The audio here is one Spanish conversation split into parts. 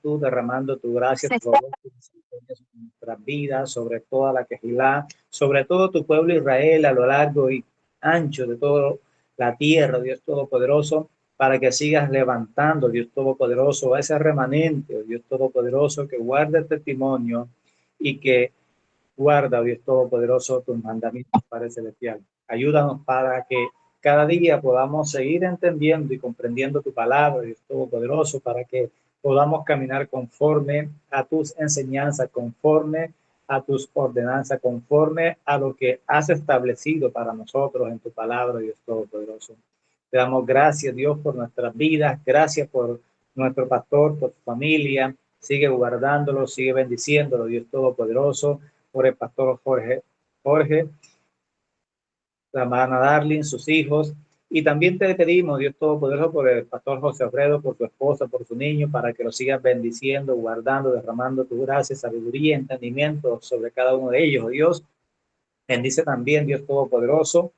tú derramando tu gracia, tu favor, tu misericordia sobre nuestras vidas, sobre toda la Quejilá, sobre todo tu pueblo Israel a lo largo y ancho de toda la tierra, Dios Todopoderoso, para que sigas levantando, Dios Todopoderoso, a ese remanente, Dios Todopoderoso, que guarda el testimonio y que guarda, Dios Todopoderoso, tus mandamientos, Padre Celestial. Ayúdanos para que cada día podamos seguir entendiendo y comprendiendo tu palabra, Dios Todopoderoso, para que podamos caminar conforme a tus enseñanzas, conforme a tus ordenanzas, conforme a lo que has establecido para nosotros en tu palabra, Dios Todopoderoso. Te damos gracias, Dios, por nuestras vidas, gracias por nuestro pastor, por su familia. Sigue guardándolo, sigue bendiciéndolo, Dios Todopoderoso, por el pastor Jorge, la hermana Darlene, sus hijos. Y también te pedimos, Dios Todopoderoso, por el pastor José Alfredo, por su esposa, por su niño, para que lo sigas bendiciendo, guardando, derramando tu gracia, sabiduría, entendimiento sobre cada uno de ellos. Dios, bendice también, Dios Todopoderoso,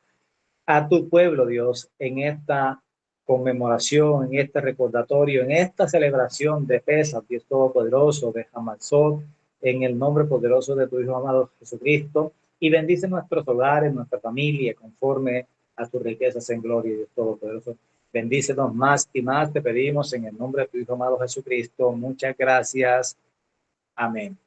a tu pueblo, Dios, en esta conmemoración, en este recordatorio, en esta celebración de Pesach, Dios Todopoderoso, de Hamatzot, en el nombre poderoso de tu Hijo amado Jesucristo, y bendice nuestros hogares, nuestra familia, conforme a tus riquezas en gloria, Dios Todopoderoso. Bendícenos más y más, te pedimos en el nombre de tu Hijo amado Jesucristo. Muchas gracias. Amén.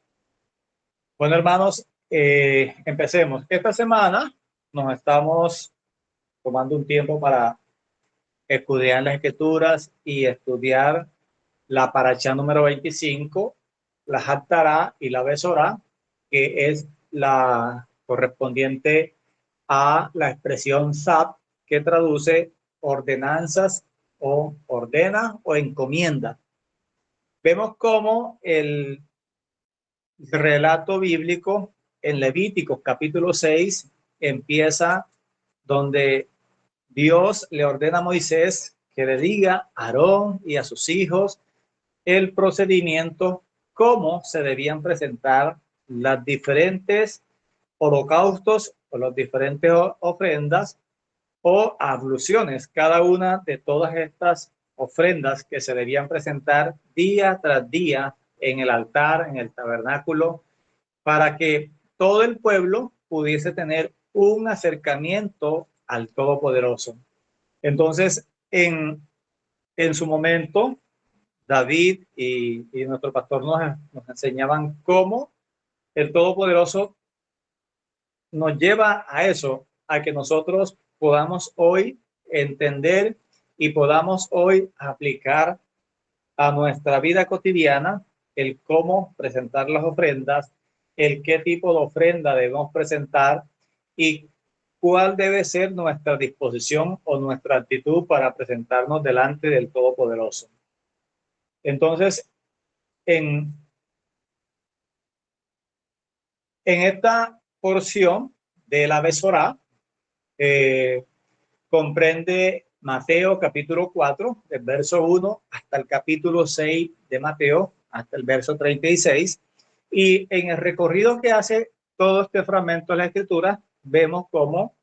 Bueno, hermanos, empecemos. Esta semana nos estamos tomando un tiempo para estudiar las escrituras y estudiar la paracha número 25, la Haftará y la Besorá, que es la correspondiente a la expresión SAP, que traduce ordenanzas o ordena o encomienda. Vemos cómo el relato bíblico en Levíticos capítulo 6 empieza donde Dios le ordena a Moisés que le diga a Aarón y a sus hijos el procedimiento, cómo se debían presentar las diferentes holocaustos o las diferentes ofrendas o abluciones, cada una de todas estas ofrendas que se debían presentar día tras día en el altar, en el tabernáculo, para que todo el pueblo pudiese tener un acercamiento al Todopoderoso. Entonces, en su momento, David y nuestro pastor nos enseñaban cómo el Todopoderoso nos lleva a eso, a que nosotros podamos hoy entender y podamos hoy aplicar a nuestra vida cotidiana el cómo presentar las ofrendas, el qué tipo de ofrenda debemos presentar y cuál debe ser nuestra disposición o nuestra actitud para presentarnos delante del Todopoderoso. Entonces, en esta porción de la Besorá, comprende Mateo capítulo 4, del verso 1 hasta el capítulo 6 de Mateo, hasta el verso 36. Y en el recorrido que hace todo este fragmento de la Escritura, vemos cómo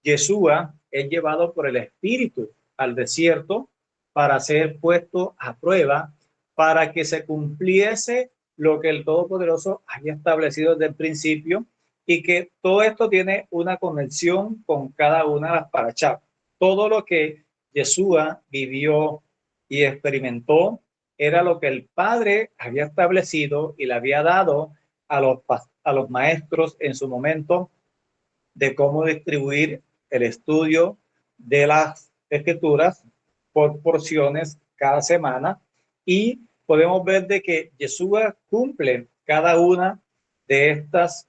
Yeshua es llevado por el Espíritu al desierto para ser puesto a prueba, para que se cumpliese lo que el Todopoderoso había establecido desde el principio, y que todo esto tiene una conexión con cada una de las parachas. Todo lo que Yeshua vivió y experimentó era lo que el Padre había establecido y le había dado a los maestros en su momento de cómo distribuir el estudio de las escrituras por porciones cada semana, y podemos ver de que Yeshua cumple cada una de estas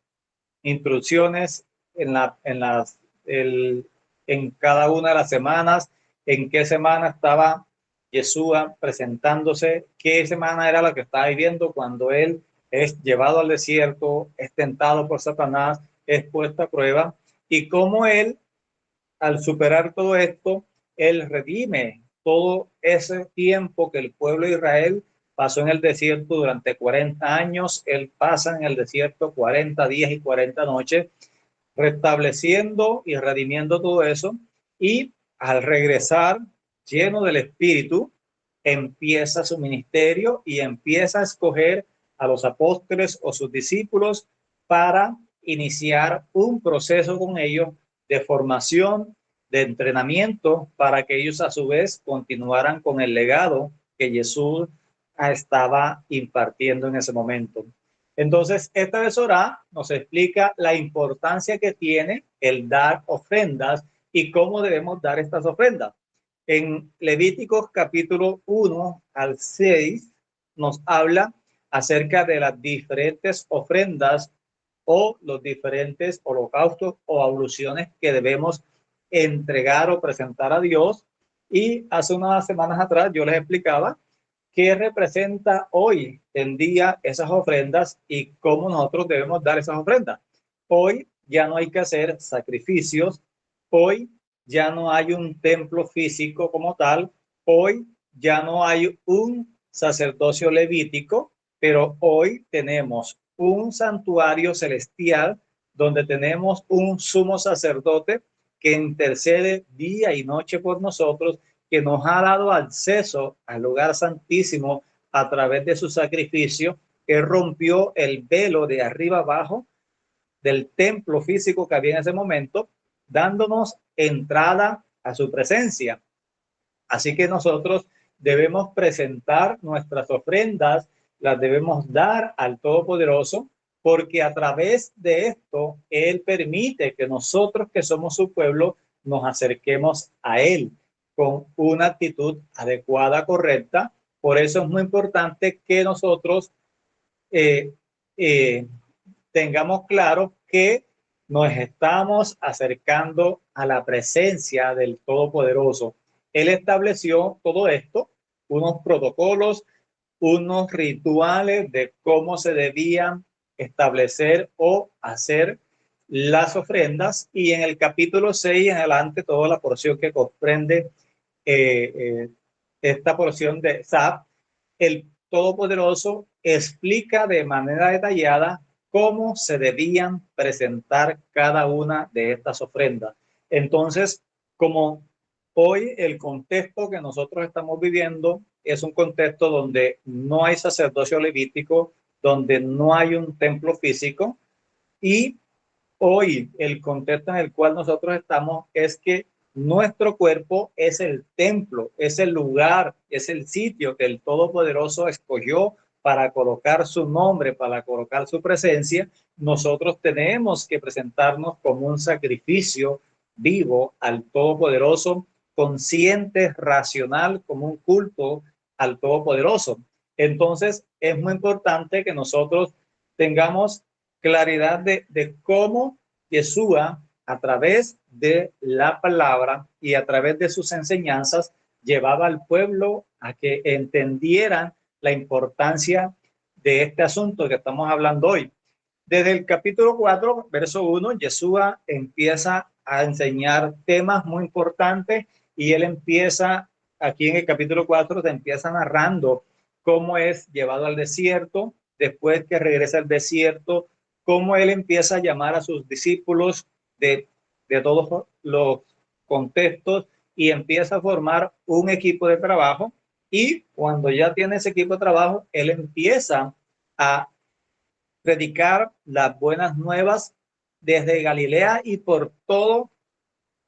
instrucciones en cada una de las semanas, en qué semana estaba Yeshua presentándose, qué semana era la que estaba viviendo cuando él es llevado al desierto, es tentado por Satanás, es puesto a prueba, y cómo él, al superar todo esto, él redime todo ese tiempo que el pueblo de Israel pasó en el desierto durante 40 años. Él pasa en el desierto 40 días y 40 noches, restableciendo y redimiendo todo eso, y al regresar lleno del Espíritu, empieza su ministerio y empieza a escoger a los apóstoles o sus discípulos para iniciar un proceso con ellos de formación, de entrenamiento, para que ellos a su vez continuaran con el legado que Jesús estaba impartiendo en ese momento. Entonces, esta Besorá nos explica la importancia que tiene el dar ofrendas y cómo debemos dar estas ofrendas. En Levíticos capítulo 1 al 6 nos habla acerca de las diferentes ofrendas o los diferentes holocaustos o abluciones que debemos entregar o presentar a Dios. Y hace unas semanas atrás yo les explicaba qué representa hoy en día esas ofrendas y cómo nosotros debemos dar esas ofrendas. Hoy ya no hay que hacer sacrificios, hoy ya no hay un templo físico como tal, hoy ya no hay un sacerdocio levítico, pero hoy tenemos un santuario celestial donde tenemos un sumo sacerdote que intercede día y noche por nosotros, que nos ha dado acceso al lugar santísimo a través de su sacrificio, que rompió el velo de arriba abajo del templo físico que había en ese momento, dándonos entrada a su presencia. Así que nosotros debemos presentar nuestras ofrendas, las debemos dar al Todopoderoso, porque a través de esto Él permite que nosotros que somos su pueblo nos acerquemos a Él con una actitud adecuada, correcta. Por eso es muy importante que nosotros eh, eh, tengamos claro que nos estamos acercando a la presencia del Todopoderoso. Él estableció todo esto, unos protocolos, unos rituales de cómo se debían establecer o hacer las ofrendas, y en el capítulo 6 en adelante toda la porción que comprende eh, eh, esta porción de SAP, el Todopoderoso explica de manera detallada cómo se debían presentar cada una de estas ofrendas. Entonces, como hoy el contexto que nosotros estamos viviendo es un contexto donde no hay sacerdocio levítico, donde no hay un templo físico, y hoy el contexto en el cual nosotros estamos es que nuestro cuerpo es el templo, es el lugar, es el sitio que el Todopoderoso escogió para colocar su nombre, para colocar su presencia. Nosotros tenemos que presentarnos como un sacrificio vivo al Todopoderoso, consciente, racional, como un culto al Todopoderoso. Entonces, es muy importante que nosotros tengamos claridad de cómo Yeshua, a través de la palabra y a través de sus enseñanzas, llevaba al pueblo a que entendieran la importancia de este asunto que estamos hablando hoy. Desde el capítulo 4, verso 1, Yeshua empieza a enseñar temas muy importantes, y él empieza, aquí en el capítulo 4, te empieza narrando cómo es llevado al desierto, después que regresa al desierto, cómo él empieza a llamar a sus discípulos de todos los contextos y empieza a formar un equipo de trabajo. Y cuando ya tiene ese equipo de trabajo, él empieza a predicar las buenas nuevas desde Galilea y por todo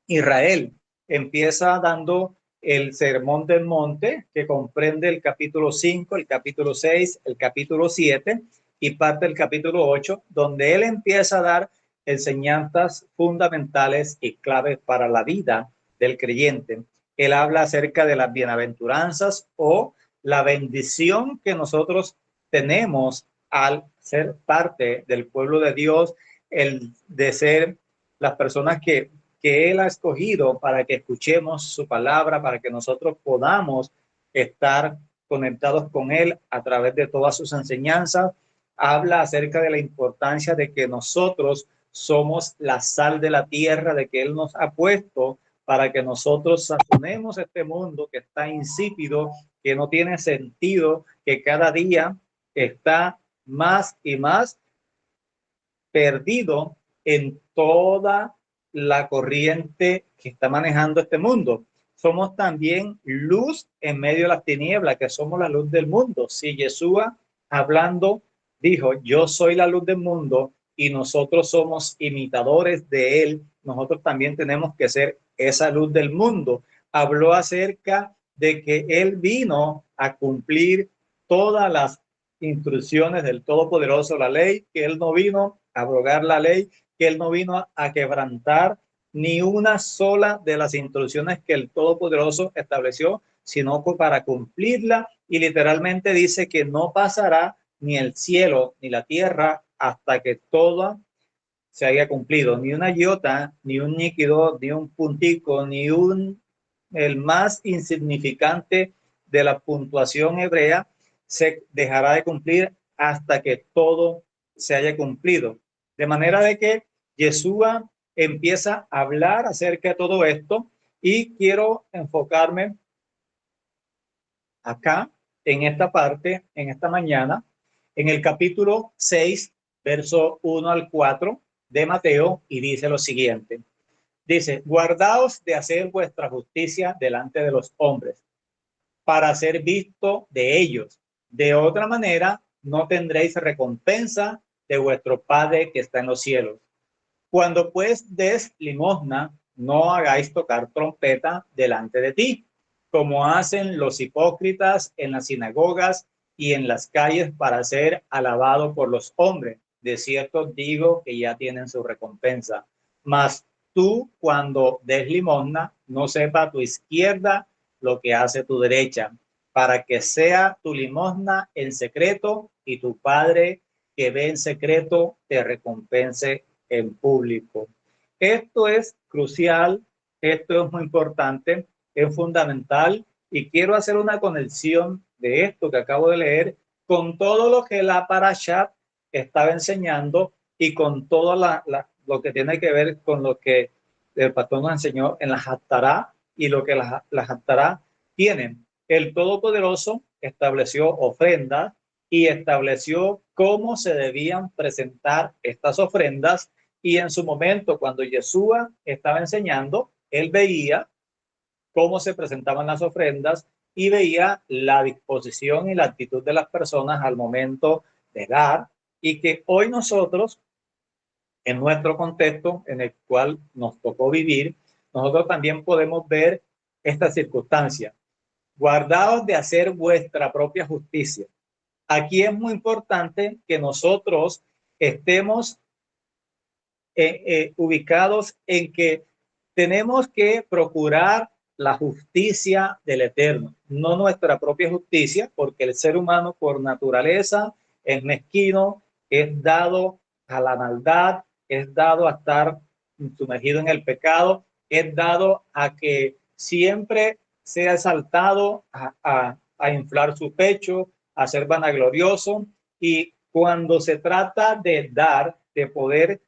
Israel. Empieza dando el Sermón del Monte, que comprende el capítulo 5, el capítulo 6, el capítulo 7 y parte del capítulo 8, donde él empieza a dar enseñanzas fundamentales y claves para la vida del creyente. Él habla acerca de las bienaventuranzas o la bendición que nosotros tenemos al ser parte del pueblo de Dios, el de ser las personas que Él ha escogido para que escuchemos su palabra, para que nosotros podamos estar conectados con Él a través de todas sus enseñanzas. Habla acerca de la importancia de que nosotros somos la sal de la tierra, de que Él nos ha puesto para que nosotros sazonemos este mundo que está insípido, que no tiene sentido, que cada día está más y más perdido en toda la corriente que está manejando este mundo. somos también luz en medio de las tinieblas, que somos la luz del mundo. Si Yeshua hablando dijo, yo soy la luz del mundo y nosotros somos imitadores de él, nosotros también tenemos que ser esa luz del mundo. Habló acerca de que él vino a cumplir todas las instrucciones del Todopoderoso, la ley, que él no vino a abrogar la ley, que él no vino a quebrantar ni una sola de las instrucciones que el Todopoderoso estableció, sino para cumplirla. Y literalmente dice que no pasará ni el cielo ni la tierra hasta que todo se haya cumplido. Ni una iota, ni un líquido, ni un puntico, ni el más insignificante de la puntuación hebrea se dejará de cumplir hasta que todo se haya cumplido. De manera de que Yeshua empieza a hablar acerca de todo esto y quiero enfocarme acá, en esta parte, en esta mañana, en el capítulo 6, verso 1 al 4 de Mateo, y dice lo siguiente. Dice, guardaos de hacer vuestra justicia delante de los hombres, para ser visto de ellos. De otra manera, no tendréis recompensa de vuestro Padre que está en los cielos. Cuando pues des limosna, no hagáis tocar trompeta delante de ti, como hacen los hipócritas en las sinagogas y en las calles para ser alabados por los hombres. De cierto digo que ya tienen su recompensa. Mas tú, cuando des limosna, no sepa tu izquierda lo que hace tu derecha, para que sea tu limosna en secreto y tu Padre que ve en secreto te recompense en público. Esto es crucial, esto es muy importante, es fundamental y quiero hacer una conexión de esto que acabo de leer con todo lo que la Parashat estaba enseñando y con todo lo que tiene que ver con lo que el pastor nos enseñó en la Haftará y lo que la Haftará tienen. El Todopoderoso estableció ofrendas y estableció cómo se debían presentar estas ofrendas. Y en su momento, cuando Yeshua estaba enseñando, él veía cómo se presentaban las ofrendas y veía la disposición y la actitud de las personas al momento de dar, y que hoy nosotros, en nuestro contexto en el cual nos tocó vivir, nosotros también podemos ver esta circunstancia. Guardaos de hacer vuestra propia justicia. Aquí es muy importante que nosotros estemos ubicados en que tenemos que procurar la justicia del Eterno, no nuestra propia justicia, porque el ser humano por naturaleza es mezquino, es dado a la maldad, es dado a estar sumergido en el pecado, es dado a que siempre sea exaltado a inflar su pecho, a ser vanaglorioso, y cuando se trata de dar, de poder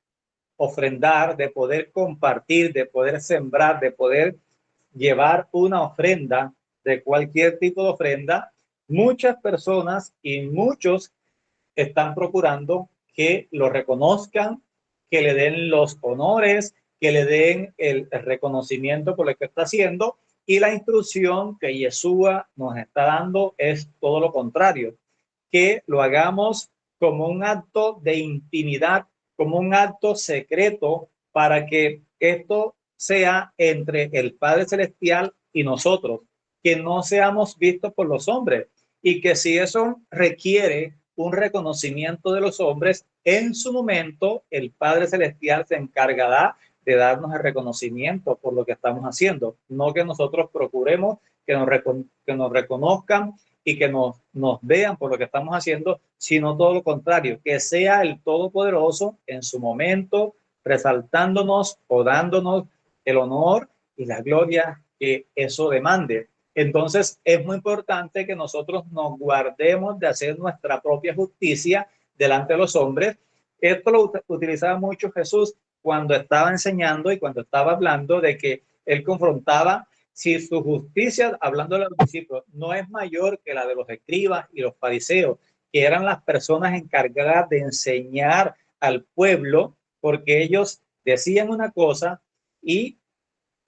ofrendar, de poder compartir, de poder sembrar, de poder llevar una ofrenda, de cualquier tipo de ofrenda, muchas personas y muchos están procurando que lo reconozcan, que le den los honores, que le den el reconocimiento por lo que está haciendo, y la instrucción que Yeshua nos está dando es todo lo contrario, que lo hagamos como un acto de intimidad, como un acto secreto, para que esto sea entre el Padre Celestial y nosotros, que no seamos vistos por los hombres, y que si eso requiere un reconocimiento de los hombres, en su momento el Padre Celestial se encargará de darnos el reconocimiento por lo que estamos haciendo, no que nosotros procuremos que nos reconozcan y que nos vean por lo que estamos haciendo, sino todo lo contrario, que sea el Todopoderoso en su momento resaltándonos o dándonos el honor y la gloria que eso demande. Entonces es muy importante que nosotros nos guardemos de hacer nuestra propia justicia delante de los hombres. Esto lo utilizaba mucho Jesús cuando estaba enseñando y cuando estaba hablando de que él confrontaba si su justicia, hablando de los discípulos, no es mayor que la de los escribas y los fariseos, que eran las personas encargadas de enseñar al pueblo, porque ellos decían una cosa y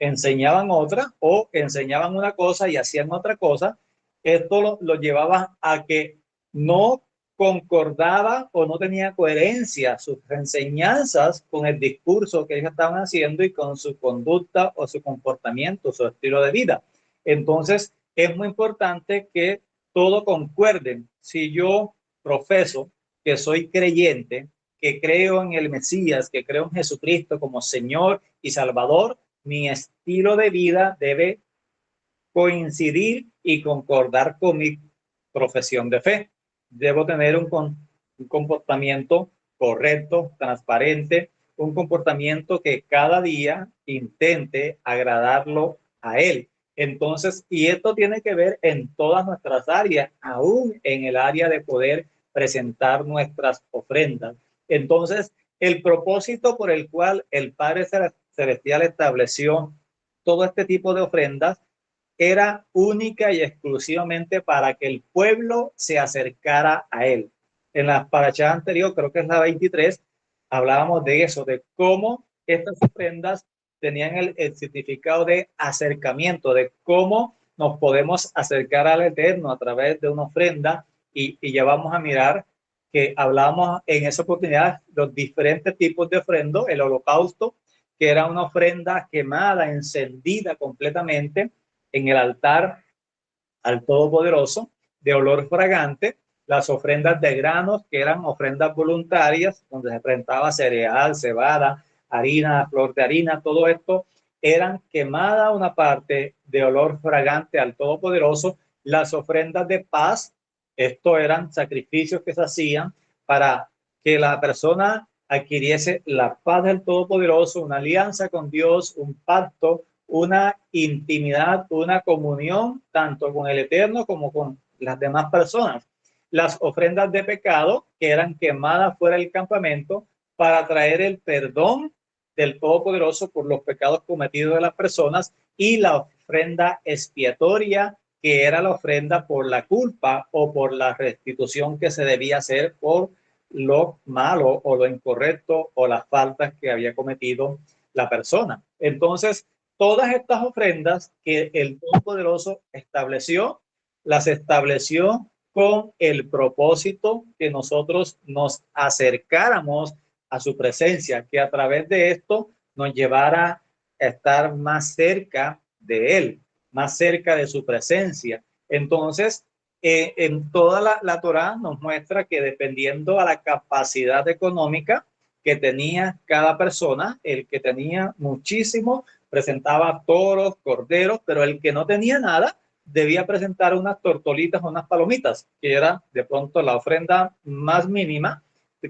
enseñaban otra o enseñaban una cosa y hacían otra cosa. Esto lo llevaba a que no concordaba o no tenía coherencia sus enseñanzas con el discurso que ellos estaban haciendo y con su conducta o su comportamiento, su estilo de vida. Entonces, es muy importante que todo concuerde. Si yo profeso que soy creyente, que creo en el Mesías, que creo en Jesucristo como Señor y Salvador, mi estilo de vida debe coincidir y concordar con mi profesión de fe. Debo tener un comportamiento correcto, transparente, un comportamiento que cada día intente agradarlo a Él. Entonces, y esto tiene que ver en todas nuestras áreas, aún en el área de poder presentar nuestras ofrendas. Entonces, el propósito por el cual el Padre Celestial estableció todo este tipo de ofrendas era única y exclusivamente para que el pueblo se acercara a él. En la paracha anterior, creo que es la 23, hablábamos de eso, de cómo estas ofrendas tenían el significado de acercamiento, de cómo nos podemos acercar al Eterno a través de una ofrenda y ya vamos a mirar que hablábamos en esa oportunidad los diferentes tipos de ofrenda, el holocausto, que era una ofrenda quemada, encendida completamente en el altar al Todopoderoso, de olor fragante, las ofrendas de granos, que eran ofrendas voluntarias, donde se presentaba cereal, cebada, harina, flor de harina, todo esto eran quemada una parte de olor fragante al Todopoderoso. Las ofrendas de paz, esto eran sacrificios que se hacían para que la persona adquiriese la paz del Todopoderoso, una alianza con Dios, un pacto, una intimidad, una comunión, tanto con el Eterno como con las demás personas. Las ofrendas de pecado, que eran quemadas fuera del campamento para traer el perdón del Todopoderoso por los pecados cometidos de las personas, y la ofrenda expiatoria, que era la ofrenda por la culpa o por la restitución que se debía hacer por lo malo o lo incorrecto o las faltas que había cometido la persona. Entonces, todas estas ofrendas que el Todopoderoso estableció, las estableció con el propósito que nosotros nos acercáramos a su presencia, que a través de esto nos llevara a estar más cerca de Él, más cerca de su presencia. Entonces, en toda la Torá nos muestra que dependiendo a la capacidad económica que tenía cada persona, el que tenía muchísimo presentaba toros, corderos, pero el que no tenía nada debía presentar unas tortolitas o unas palomitas, que era de pronto la ofrenda más mínima,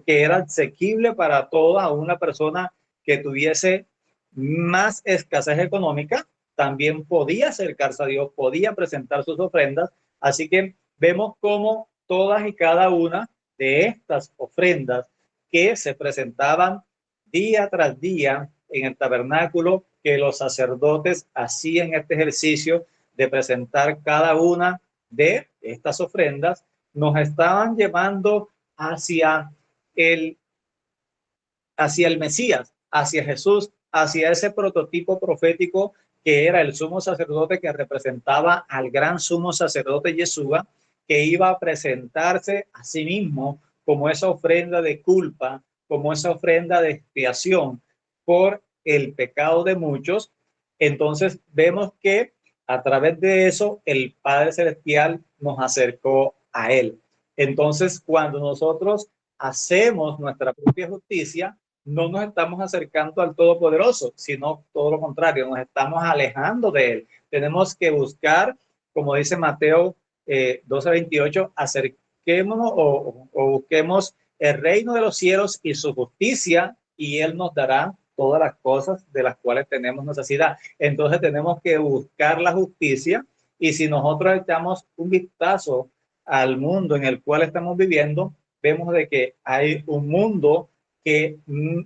que era asequible para toda una persona que tuviese más escasez económica, también podía acercarse a Dios, podía presentar sus ofrendas. Así que vemos cómo todas y cada una de estas ofrendas que se presentaban día tras día en el tabernáculo, que los sacerdotes hacían este ejercicio de presentar cada una de estas ofrendas, nos estaban llevando hacia el, hacia el Mesías, hacia Jesús, hacia ese prototipo profético que era el sumo sacerdote que representaba al gran sumo sacerdote Yeshua, que iba a presentarse a sí mismo como esa ofrenda de culpa, como esa ofrenda de expiación por el pecado de muchos. Entonces vemos que a través de eso el Padre Celestial nos acercó a Él. Entonces, cuando nosotros hacemos nuestra propia justicia, no nos estamos acercando al Todopoderoso, sino todo lo contrario, nos estamos alejando de Él. Tenemos que buscar, como dice Mateo 12:28, acerquémonos o busquemos el reino de los cielos y su justicia, y Él nos dará todas las cosas de las cuales tenemos necesidad. Entonces tenemos que buscar la justicia, y si nosotros echamos un vistazo al mundo en el cual estamos viviendo, vemos de que hay un mundo que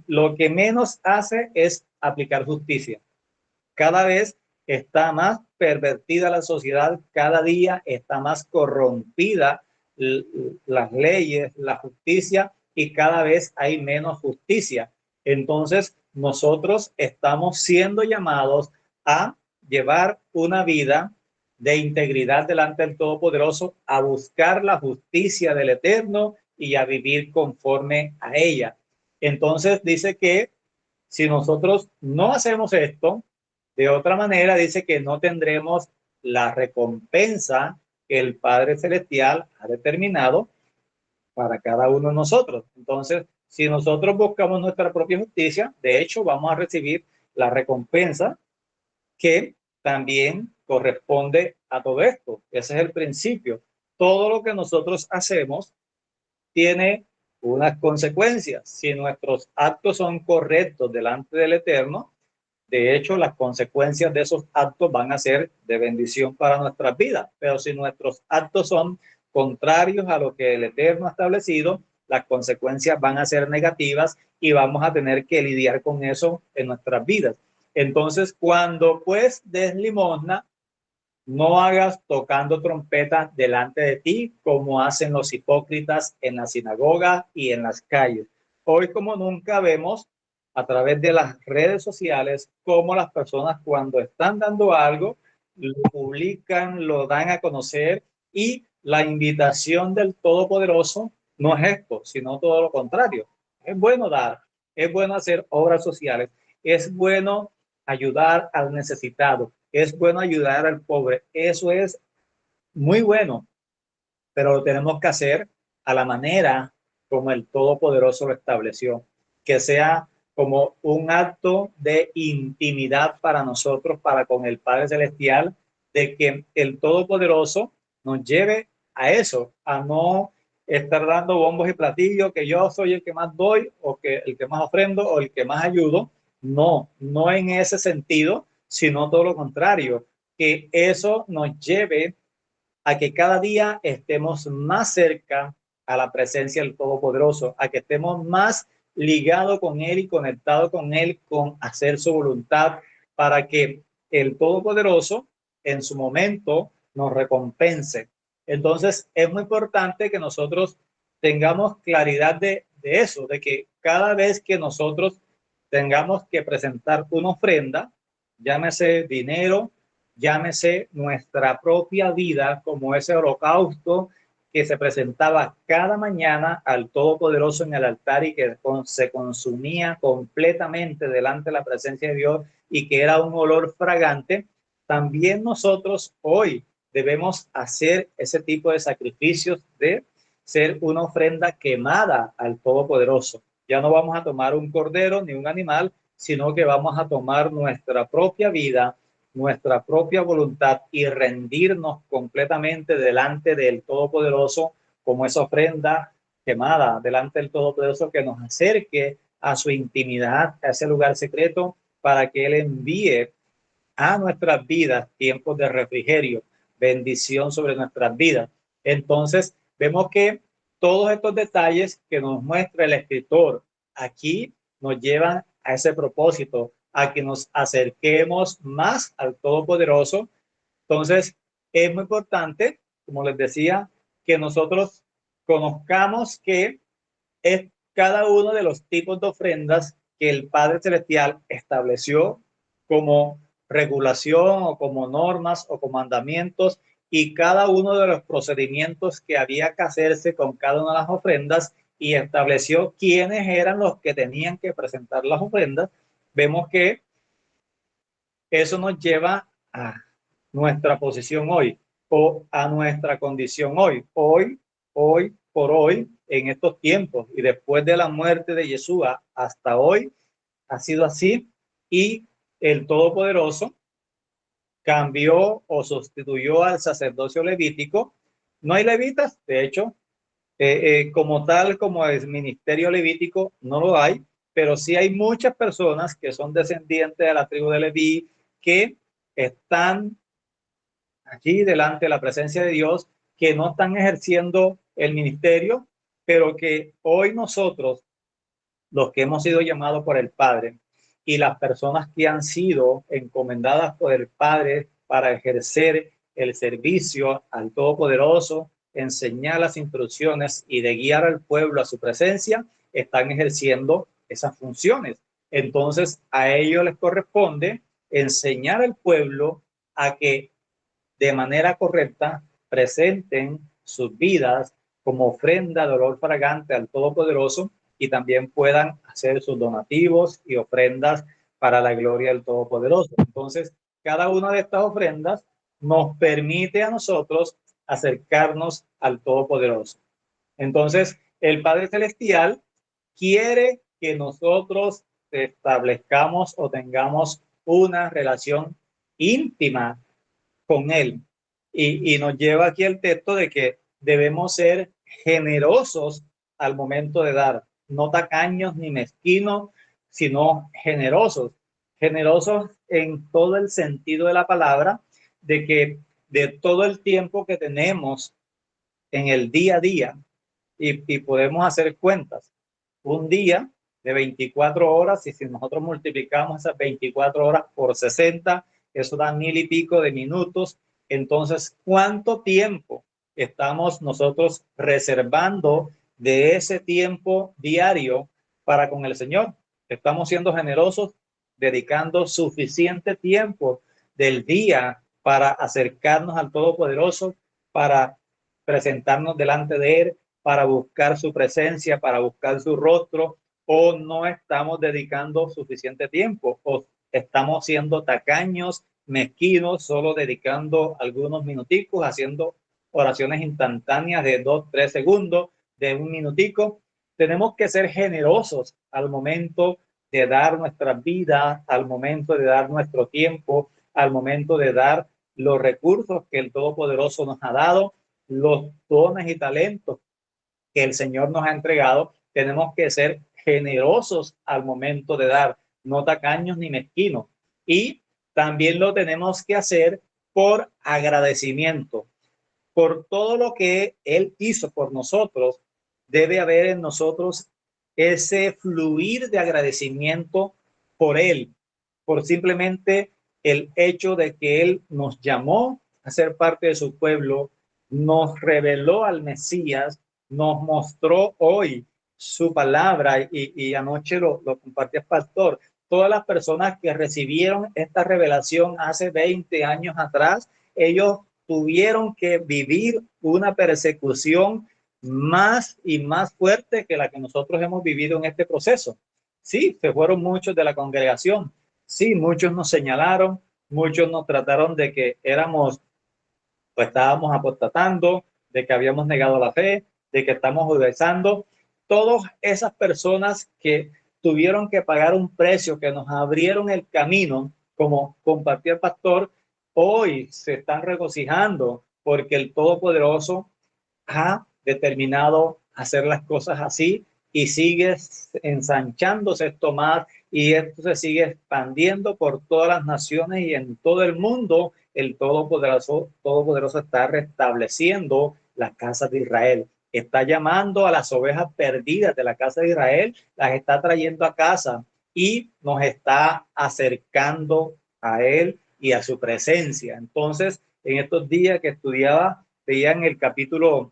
lo que menos hace es aplicar justicia. Cada vez está más pervertida la sociedad, cada día está más corrompida las leyes, la justicia, y cada vez hay menos justicia. Entonces, nosotros estamos siendo llamados a llevar una vida de integridad delante del Todopoderoso, a buscar la justicia del Eterno y a vivir conforme a ella. Entonces dice que si nosotros no hacemos esto, de otra manera dice que no tendremos la recompensa que el Padre Celestial ha determinado para cada uno de nosotros. Entonces, si nosotros buscamos nuestra propia justicia, de hecho, vamos a recibir la recompensa que también corresponde a todo esto. Ese es el principio. Todo lo que nosotros hacemos tiene unas consecuencias. Si nuestros actos son correctos delante del Eterno, de hecho, las consecuencias de esos actos van a ser de bendición para nuestras vidas. Pero si nuestros actos son contrarios a lo que el Eterno ha establecido, las consecuencias van a ser negativas y vamos a tener que lidiar con eso en nuestras vidas. Entonces, cuando pues des limosna, no hagas tocando trompetas delante de ti, como hacen los hipócritas en la sinagoga y en las calles. Hoy, como nunca, vemos a través de las redes sociales cómo las personas, cuando están dando algo, lo publican, lo dan a conocer, y la invitación del Todopoderoso no es esto, sino todo lo contrario. Es bueno dar, es bueno hacer obras sociales, es bueno ayudar al necesitado, es bueno ayudar al pobre. Eso es muy bueno, pero lo tenemos que hacer a la manera como el Todopoderoso lo estableció, que sea como un acto de intimidad para nosotros, para con el Padre Celestial, de que el Todopoderoso nos lleve a eso, a no estar dando bombos y platillos, que yo soy el que más doy, o que el que más ofrendo, o el que más ayudo. No, no en ese sentido, sino todo lo contrario, que eso nos lleve a que cada día estemos más cerca a la presencia del Todopoderoso, a que estemos más ligados con Él y conectados con Él, con hacer su voluntad, para que el Todopoderoso en su momento nos recompense. Entonces es muy importante que nosotros tengamos claridad de eso, de que cada vez que nosotros tengamos que presentar una ofrenda, llámese dinero, llámese nuestra propia vida, como ese holocausto que se presentaba cada mañana al Todopoderoso en el altar y que se consumía completamente delante de la presencia de Dios y que era un olor fragante. También nosotros hoy debemos hacer ese tipo de sacrificios, de ser una ofrenda quemada al Todopoderoso. Ya no vamos a tomar un cordero ni un animal, sino que vamos a tomar nuestra propia vida, nuestra propia voluntad, y rendirnos completamente delante del Todopoderoso como esa ofrenda quemada delante del Todopoderoso, que nos acerque a su intimidad, a ese lugar secreto, para que Él envíe a nuestras vidas tiempos de refrigerio, bendición sobre nuestras vidas. Entonces, vemos que todos estos detalles que nos muestra el escritor aquí nos llevan a ese propósito, a que nos acerquemos más al Todopoderoso. Entonces, es muy importante, como les decía, que nosotros conozcamos que es cada uno de los tipos de ofrendas que el Padre Celestial estableció como regulación o como normas o como mandamientos, y cada uno de los procedimientos que había que hacerse con cada una de las ofrendas, y estableció quiénes eran los que tenían que presentar las ofrendas. Vemos que eso nos lleva a nuestra posición hoy, o a nuestra condición hoy. Hoy por hoy, en estos tiempos y después de la muerte de Yeshua hasta hoy, ha sido así, y el Todopoderoso cambió o sustituyó al sacerdocio levítico. No hay levitas, de hecho, como tal, como el ministerio levítico, no lo hay, pero sí hay muchas personas que son descendientes de la tribu de Leví, que están allí delante de la presencia de Dios, que no están ejerciendo el ministerio, pero que hoy nosotros, los que hemos sido llamados por el Padre, y las personas que han sido encomendadas por el Padre para ejercer el servicio al Todopoderoso, enseñar las instrucciones y de guiar al pueblo a su presencia, están ejerciendo esas funciones. Entonces a ellos les corresponde enseñar al pueblo a que de manera correcta presenten sus vidas como ofrenda de olor fragante al Todopoderoso y también puedan hacer sus donativos y ofrendas para la gloria del Todopoderoso. Entonces, cada una de estas ofrendas nos permite a nosotros acercarnos al Todopoderoso. Entonces, el Padre Celestial quiere que nosotros establezcamos o tengamos una relación íntima con Él. Y nos lleva aquí el texto de que debemos ser generosos al momento de dar, no tacaños ni mezquinos, sino generosos. Generosos en todo el sentido de la palabra, de que de todo el tiempo que tenemos en el día a día, y podemos hacer cuentas. Un día de 24 horas, y si nosotros multiplicamos esas 24 horas por 60, eso da 1000 y pico de minutos. Entonces, ¿cuánto tiempo estamos nosotros reservando de ese tiempo diario para con el Señor? Estamos siendo generosos, dedicando suficiente tiempo del día para acercarnos al Todopoderoso, para presentarnos delante de Él, para buscar su presencia, para buscar su rostro, o no estamos dedicando suficiente tiempo, o estamos siendo tacaños, mezquinos, solo dedicando algunos minuticos, haciendo oraciones instantáneas de 2, 3 segundos, de un minutico. Tenemos que ser generosos al momento de dar nuestra vida, al momento de dar nuestro tiempo, al momento de dar los recursos que el Todopoderoso nos ha dado, los dones y talentos que el Señor nos ha entregado. Tenemos que ser generosos al momento de dar, no tacaños ni mezquinos. Y también lo tenemos que hacer por agradecimiento, por todo lo que Él hizo por nosotros. Debe haber en nosotros ese fluir de agradecimiento por Él, por simplemente el hecho de que Él nos llamó a ser parte de su pueblo, nos reveló al Mesías, nos mostró hoy su palabra, y anoche lo compartía el pastor. Todas las personas que recibieron esta revelación hace 20 años atrás, ellos tuvieron que vivir una persecución más y más fuerte que la que nosotros hemos vivido en este proceso. Sí, se fueron muchos de la congregación. Sí, muchos nos señalaron, muchos nos trataron de que éramos, pues estábamos apostatando, de que habíamos negado la fe, de que estamos judaizando. Todas esas personas que tuvieron que pagar un precio, que nos abrieron el camino, como compartió el pastor, hoy se están regocijando porque el Todopoderoso ha determinado hacer las cosas así, y sigue ensanchándose esto más, y esto se sigue expandiendo por todas las naciones y en todo el mundo. El Todopoderoso está restableciendo la casa de Israel. Está llamando a las ovejas perdidas de la casa de Israel, las está trayendo a casa y nos está acercando a Él y a su presencia. Entonces, en estos días que estudiaba, veía en el capítulo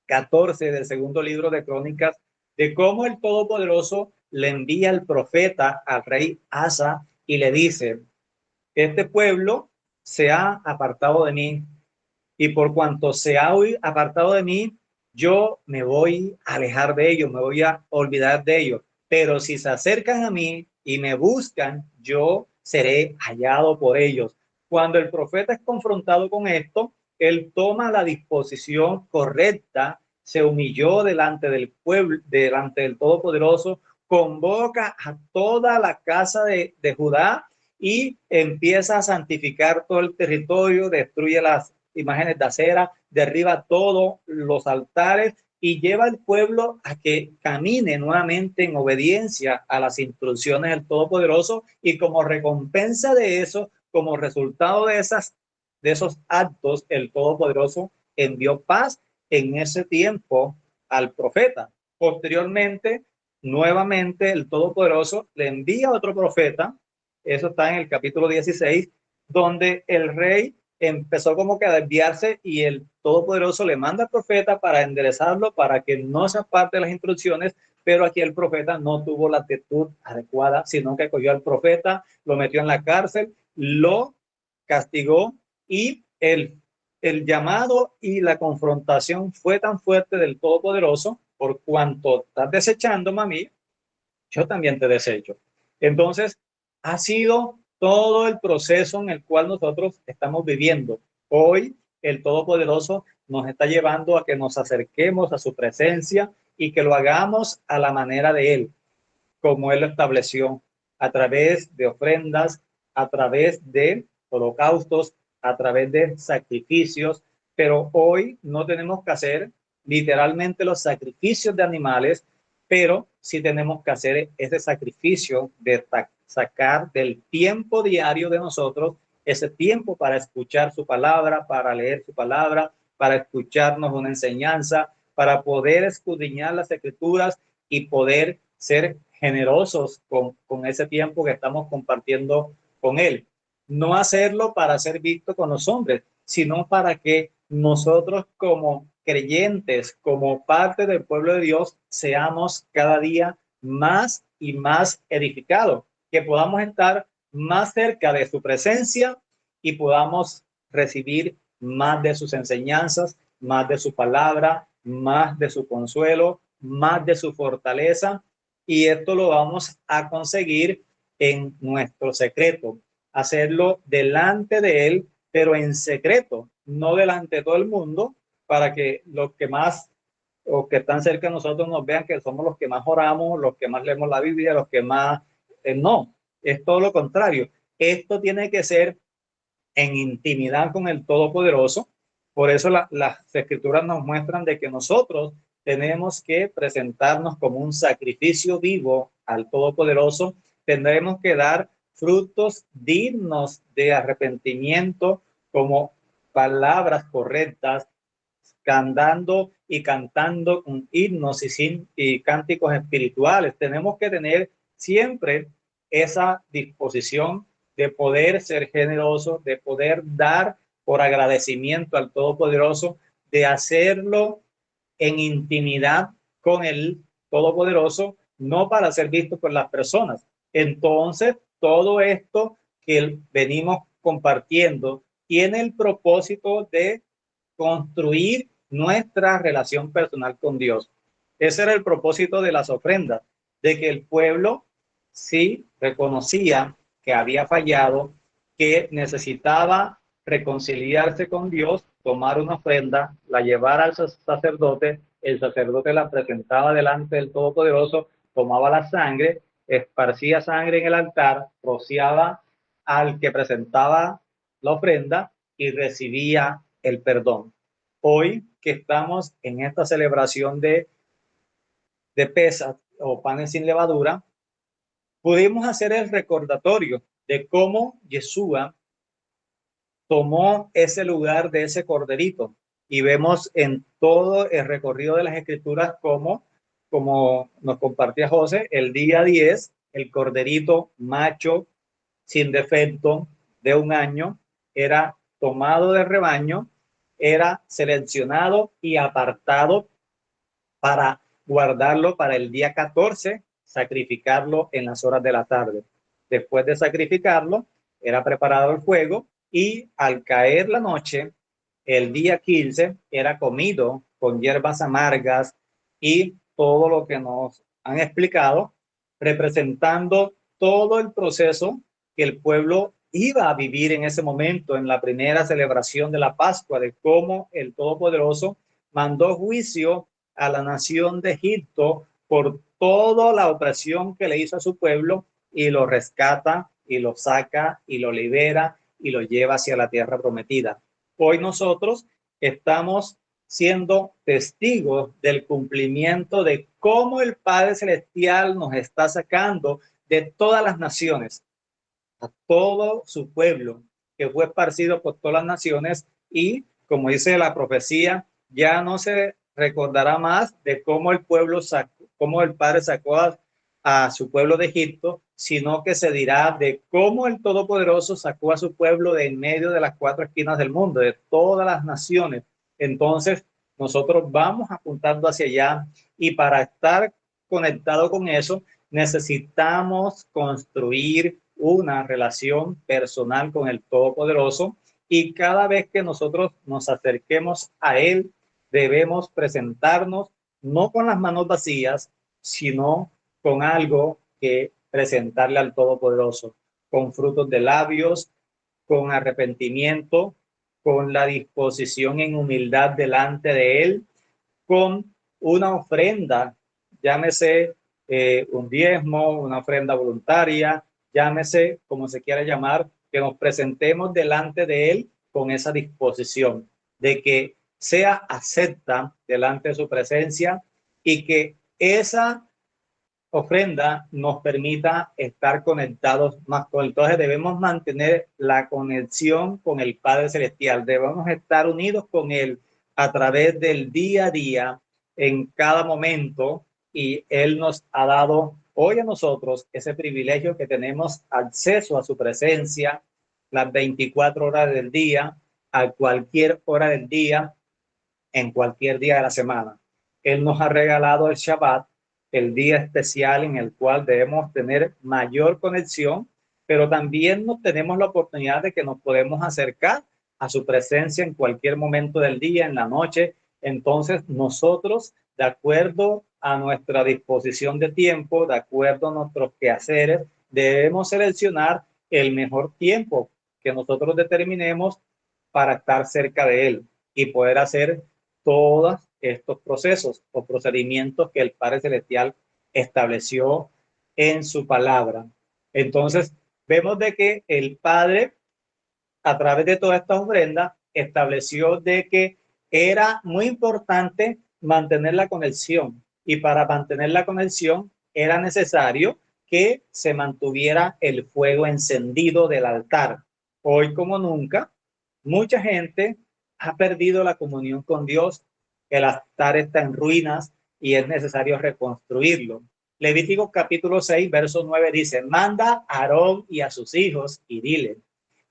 14 del segundo libro de Crónicas, de cómo el Todopoderoso le envía el profeta al rey Asa y le dice: este pueblo se ha apartado de mí, y por cuanto se ha apartado de mí, yo me voy a alejar de ellos, me voy a olvidar de ellos. Pero si se acercan a mí y me buscan, yo seré hallado por ellos. Cuando el profeta es confrontado con esto, él toma la disposición correcta, se humilló delante del pueblo, delante del Todopoderoso, convoca a toda la casa de Judá y empieza a santificar todo el territorio, destruye las imágenes de acera, derriba todos los altares y lleva al pueblo a que camine nuevamente en obediencia a las instrucciones del Todopoderoso. Y como recompensa de eso, como resultado de esos actos, el Todopoderoso envió paz en ese tiempo al profeta. Posteriormente, nuevamente el Todopoderoso le envía a otro profeta. Eso está en el capítulo 16, donde el rey empezó como que a desviarse, y el Todopoderoso le manda al profeta para enderezarlo, para que no se aparte de las instrucciones. pero aquí el profeta no tuvo la actitud adecuada, sino que cogió al profeta, lo metió en la cárcel, lo castigó y el llamado y la confrontación fue tan fuerte del Todopoderoso: por cuanto estás desechándome a mí, yo también te desecho. Entonces, ha sido todo el proceso en el cual nosotros estamos viviendo. Hoy, el Todopoderoso nos está llevando a que nos acerquemos a su presencia y que lo hagamos a la manera de Él, como Él lo estableció, a través de ofrendas, a través de holocaustos, a través de sacrificios. Pero hoy no tenemos que hacer literalmente los sacrificios de animales, pero sí tenemos que hacer ese sacrificio de sacar del tiempo diario de nosotros ese tiempo para escuchar su palabra, para leer su palabra, para escucharnos una enseñanza, para poder escudriñar las escrituras y poder ser generosos con ese tiempo que estamos compartiendo con Él. No hacerlo para ser visto con los hombres, sino para que nosotros como creyentes, como parte del pueblo de Dios, seamos cada día más y más edificados, que podamos estar más cerca de su presencia y podamos recibir más de sus enseñanzas, más de su palabra, más de su consuelo, más de su fortaleza. Y esto lo vamos a conseguir en nuestro secreto, hacerlo delante de Él, pero en secreto, no delante de todo el mundo, para que los que más o que están cerca de nosotros nos vean que somos los que más oramos, los que más leemos la Biblia, los que más... no, es todo lo contrario. Esto tiene que ser en intimidad con el Todopoderoso. Por eso las escrituras nos muestran de que nosotros tenemos que presentarnos como un sacrificio vivo al Todopoderoso. Tendremos que dar frutos dignos de arrepentimiento, como palabras correctas, cantando y cantando con himnos y cánticos espirituales. Tenemos que tener siempre esa disposición de poder ser generoso, de poder dar por agradecimiento al Todopoderoso, de hacerlo en intimidad con el Todopoderoso, no para ser visto por las personas. Entonces, todo esto que venimos compartiendo tiene el propósito de construir nuestra relación personal con Dios. Ese era el propósito de las ofrendas, de que el pueblo sí reconocía que había fallado, que necesitaba reconciliarse con Dios, tomar una ofrenda, la llevar al sacerdote, el sacerdote la presentaba delante del Todopoderoso, tomaba la sangre, esparcía sangre en el altar, rociaba al que presentaba la ofrenda y recibía el perdón. Hoy que estamos en esta celebración de Pesach o panes sin levadura, pudimos hacer el recordatorio de cómo Yeshua tomó ese lugar de ese corderito, y vemos en todo el recorrido de las escrituras como nos compartía José, el día 10, el corderito macho sin defecto de un año era tomado del rebaño, era seleccionado y apartado para guardarlo para el día 14, sacrificarlo en las horas de la tarde. Después de sacrificarlo, era preparado el fuego y al caer la noche, el día 15, era comido con hierbas amargas y todo lo que nos han explicado, representando todo el proceso que el pueblo iba a vivir en ese momento, en la primera celebración de la Pascua, de cómo el Todopoderoso mandó juicio a la nación de Egipto por toda la opresión que le hizo a su pueblo, y lo rescata y lo saca y lo libera y lo lleva hacia la tierra prometida. Hoy nosotros estamos siendo testigos del cumplimiento de cómo el Padre Celestial nos está sacando de todas las naciones, a todo su pueblo que fue esparcido por todas las naciones, y como dice la profecía, ya no se recordará más de cómo el pueblo sacó, cómo el Padre sacó a su pueblo de Egipto, sino que se dirá de cómo el Todopoderoso sacó a su pueblo de en medio de las cuatro esquinas del mundo, de todas las naciones. Entonces, nosotros vamos apuntando hacia allá, y para estar conectado con eso, necesitamos construir una relación personal con el Todopoderoso, y cada vez que nosotros nos acerquemos a Él, debemos presentarnos no con las manos vacías, sino con algo que presentarle al Todopoderoso, con frutos de labios, con arrepentimiento, con la disposición en humildad delante de Él, con una ofrenda, llámese un diezmo, una ofrenda voluntaria, llámese como se quiera llamar, que nos presentemos delante de Él con esa disposición de que sea acepta delante de su presencia, y que esa ofrenda nos permita estar conectados más con él. Entonces debemos mantener la conexión con el Padre Celestial, debemos estar unidos con Él a través del día a día, en cada momento, y Él nos ha dado hoy a nosotros ese privilegio que tenemos acceso a su presencia las 24 horas del día, a cualquier hora del día, en cualquier día de la semana. Él nos ha regalado el Shabbat, el día especial en el cual debemos tener mayor conexión, pero también nos tenemos la oportunidad de que nos podemos acercar a su presencia en cualquier momento del día, en la noche. Entonces nosotros, de acuerdo a nuestra disposición de tiempo, de acuerdo a nuestros quehaceres, debemos seleccionar el mejor tiempo que nosotros determinemos para estar cerca de Él y poder hacer todos estos procesos o procedimientos que el Padre Celestial estableció en su palabra. Entonces, vemos de que el Padre, a través de todas estas ofrendas, estableció de que era muy importante mantener la conexión, y para mantener la conexión era necesario que se mantuviera el fuego encendido del altar. Hoy como nunca, mucha gente ha perdido la comunión con Dios, el altar está en ruinas y es necesario reconstruirlo. Levítico capítulo 6, verso 9 dice: manda a Aarón y a sus hijos y dile,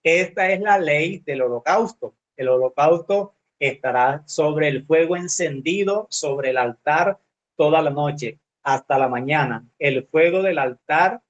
esta es la ley del holocausto. El holocausto estará sobre el fuego encendido sobre el altar toda la noche hasta la mañana. El fuego del altar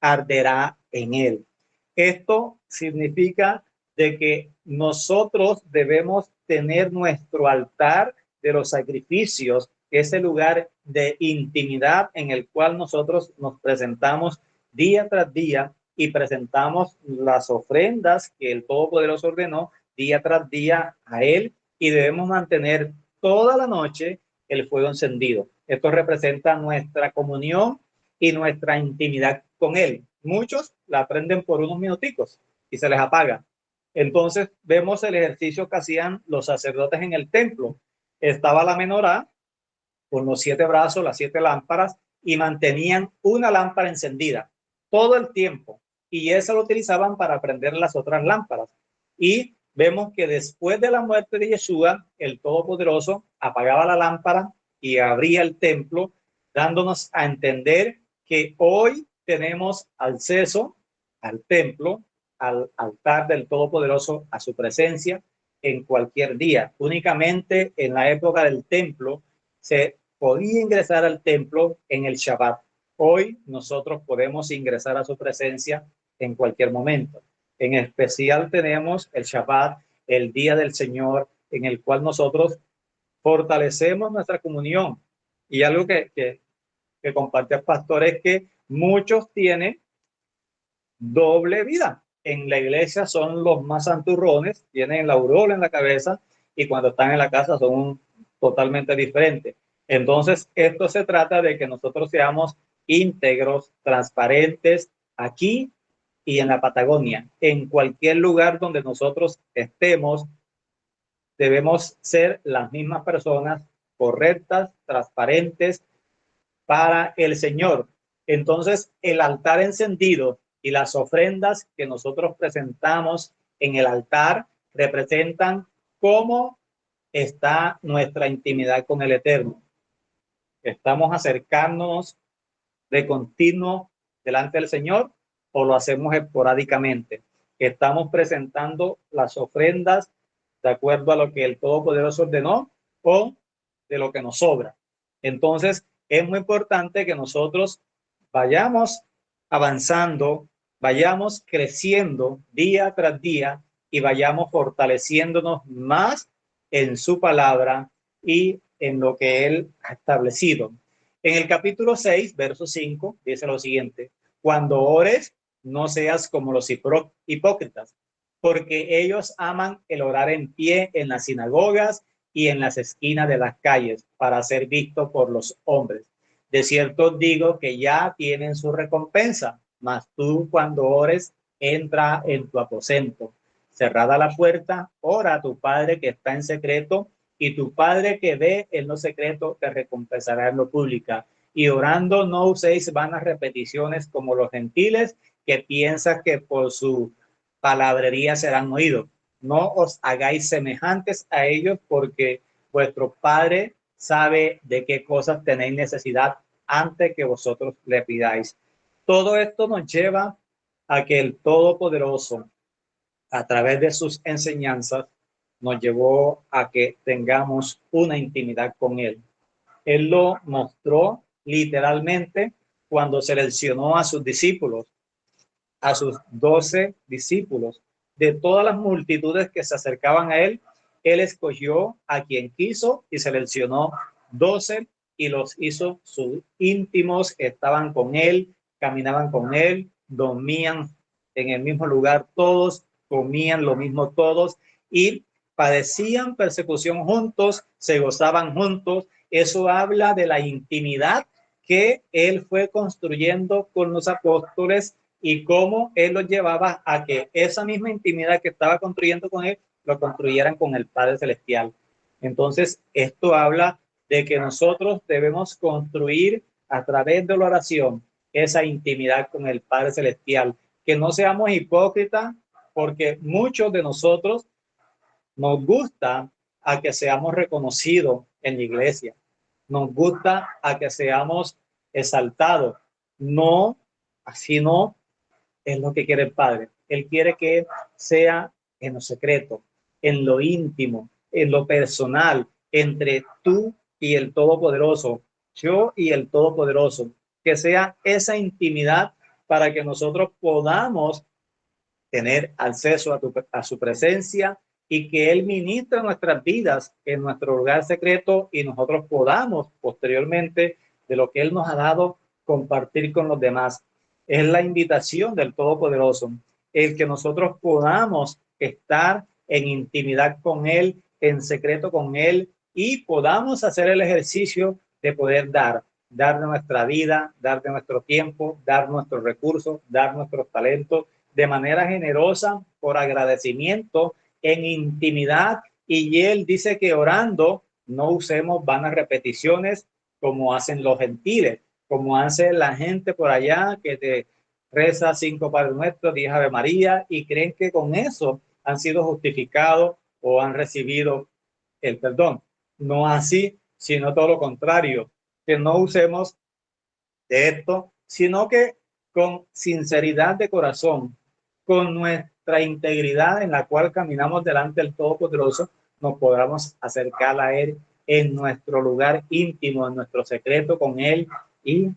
arderá en él. Esto significa de que nosotros debemos tener nuestro altar de los sacrificios, ese lugar de intimidad en el cual nosotros nos presentamos día tras día y presentamos las ofrendas que el Todopoderoso ordenó día tras día a Él, y debemos mantener toda la noche el fuego encendido. Esto representa nuestra comunión y nuestra intimidad con Él. Muchos la prenden por unos minuticos y se les apaga. Entonces vemos el ejercicio que hacían los sacerdotes en el templo. Estaba la menorá con los 7 brazos, las 7 lámparas, y mantenían una lámpara encendida todo el tiempo, y esa lo utilizaban para prender las otras lámparas. Y vemos que después de la muerte de Yeshua, el Todopoderoso apagaba la lámpara y abría el templo, dándonos a entender que hoy tenemos acceso al templo, al altar del Todopoderoso, a su presencia en cualquier día. Únicamente en la época del templo se podía ingresar al templo en el Shabbat. Hoy nosotros podemos ingresar a su presencia en cualquier momento. En especial tenemos el Shabbat, el día del Señor, en el cual nosotros fortalecemos nuestra comunión. Y algo que comparte el pastor es que muchos tienen doble vida. En la iglesia son los más santurrones, tienen la aureola en la cabeza, y cuando están en la casa son totalmente diferentes. Entonces, esto se trata de que nosotros seamos íntegros, transparentes, aquí y en la Patagonia. En cualquier lugar donde nosotros estemos, debemos ser las mismas personas, correctas, transparentes para el Señor. Entonces, el altar encendido y las ofrendas que nosotros presentamos en el altar representan cómo está nuestra intimidad con el Eterno. ¿Estamos acercándonos de continuo delante del Señor o lo hacemos esporádicamente? ¿Estamos presentando las ofrendas de acuerdo a lo que el Todopoderoso ordenó o de lo que nos sobra? Entonces, es muy importante que nosotros vayamos avanzando, vayamos creciendo día tras día y vayamos fortaleciéndonos más en su palabra y en lo que Él ha establecido. En el capítulo 6, verso 5, dice lo siguiente: cuando ores, no seas como los hipócritas, porque ellos aman el orar en pie en las sinagogas y en las esquinas de las calles para ser visto por los hombres. De cierto digo que ya tienen su recompensa, mas tú cuando ores, entra en tu aposento. Cerrada la puerta, ora a tu Padre que está en secreto, y tu Padre que ve en lo secreto te recompensará en lo público. Y orando no uséis vanas repeticiones como los gentiles, que piensan que por su palabrería serán oídos. No os hagáis semejantes a ellos, porque vuestro Padre sabe de qué cosas tenéis necesidad antes que vosotros le pidáis. Todo esto nos lleva a que el Todopoderoso, a través de sus enseñanzas, nos llevó a que tengamos una intimidad con Él. Él lo mostró literalmente cuando seleccionó a sus discípulos, a sus 12 discípulos. De todas las multitudes que se acercaban a Él, Él escogió a quien quiso y seleccionó 12 y los hizo sus íntimos, estaban con Él, caminaban con Él, dormían en el mismo lugar todos, comían lo mismo todos y padecían persecución juntos, se gozaban juntos. Eso habla de la intimidad que Él fue construyendo con los apóstoles y cómo Él los llevaba a que esa misma intimidad que estaba construyendo con Él, lo construyeran con el Padre Celestial. Entonces, esto habla de que nosotros debemos construir a través de la oración esa intimidad con el Padre Celestial, que no seamos hipócritas, porque muchos de nosotros nos gusta a que seamos reconocidos en la iglesia, nos gusta a que seamos exaltados, no, así no es lo que quiere el Padre. Él quiere que sea en lo secreto, en lo íntimo, en lo personal, entre tú y el Todopoderoso, yo y el Todopoderoso, que sea esa intimidad para que nosotros podamos tener acceso a su presencia y que Él ministre nuestras vidas en nuestro lugar secreto y nosotros podamos posteriormente de lo que Él nos ha dado compartir con los demás. Es la invitación del Todopoderoso, el que nosotros podamos estar en intimidad con Él, en secreto con Él y podamos hacer el ejercicio de poder dar de nuestra vida, dar de nuestro tiempo, dar nuestros recursos, dar nuestros talentos de manera generosa, por agradecimiento, en intimidad. Y Él dice que orando no usemos vanas repeticiones como hacen los gentiles, como hace la gente por allá que te reza 5 Padre Nuestro, 10 Ave María y creen que con eso han sido justificados o han recibido el perdón. No así, sino todo lo contrario, que no usemos de esto, sino que con sinceridad de corazón, con nuestra integridad en la cual caminamos delante del Todopoderoso, nos podamos acercar a Él en nuestro lugar íntimo, en nuestro secreto con Él y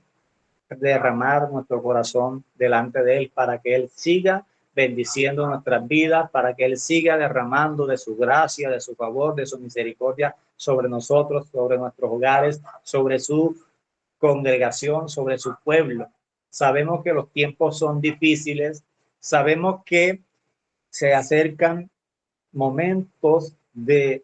derramar nuestro corazón delante de Él para que Él siga bendiciendo nuestras vidas, para que Él siga derramando de su gracia, de su favor, de su misericordia sobre nosotros, sobre nuestros hogares, sobre su congregación, sobre su pueblo. Sabemos que los tiempos son difíciles, sabemos que se acercan momentos de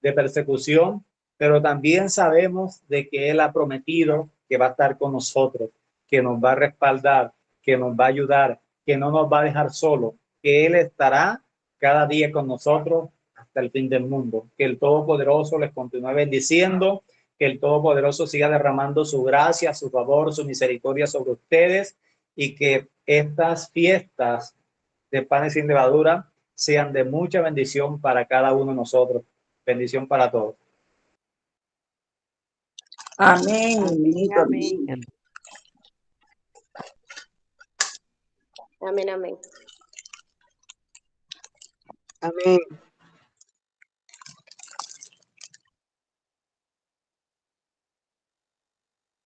persecución, pero también sabemos de que Él ha prometido que va a estar con nosotros, que nos va a respaldar, que nos va a ayudar, que no nos va a dejar solo, que Él estará cada día con nosotros hasta el fin del mundo. Que el Todopoderoso les continúe bendiciendo, que el Todopoderoso siga derramando su gracia, su favor, su misericordia sobre ustedes y que estas fiestas de panes sin levadura sean de mucha bendición para cada uno de nosotros. Bendición para todos. Amén. Amén. Amén, amén. Amén.